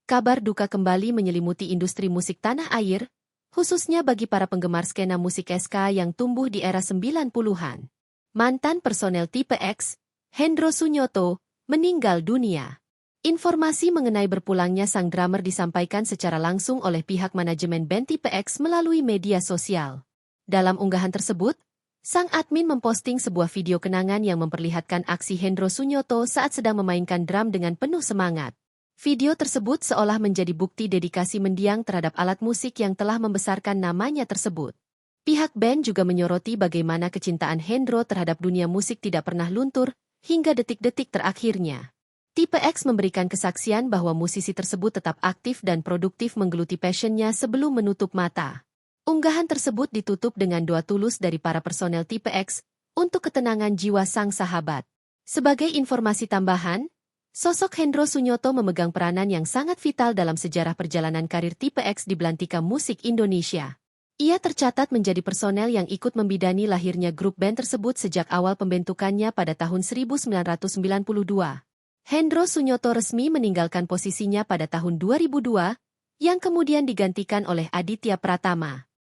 kabar duka kembali menyelimuti industri musik tanah air, khususnya bagi para penggemar skena musik SK yang tumbuh di era 90-an. Mantan personel Tipe X, Hendro Sunyoto, meninggal dunia. Informasi mengenai berpulangnya sang drummer disampaikan secara langsung oleh pihak manajemen band Tipe X melalui media sosial. Dalam unggahan tersebut, sang admin memposting sebuah video kenangan yang memperlihatkan aksi Hendro Sunyoto saat sedang memainkan drum dengan penuh semangat. Video tersebut seolah menjadi bukti dedikasi mendiang terhadap alat musik yang telah membesarkan namanya tersebut. Pihak band juga menyoroti bagaimana kecintaan Hendro terhadap dunia musik tidak pernah luntur hingga detik-detik terakhirnya. Tipe X memberikan kesaksian bahwa musisi tersebut tetap aktif dan produktif menggeluti passionnya sebelum menutup mata. Unggahan tersebut ditutup dengan doa tulus dari para personel Tipe X untuk ketenangan jiwa sang sahabat. Sebagai informasi tambahan, sosok Hendro Sunyoto memegang peranan yang sangat vital dalam sejarah perjalanan karir Tipe X di belantika musik Indonesia. Ia tercatat menjadi personel yang ikut membidani lahirnya grup band tersebut sejak awal pembentukannya pada tahun 1992. Hendro Sunyoto resmi meninggalkan posisinya pada tahun 2002, yang kemudian digantikan oleh Aditya Pratama.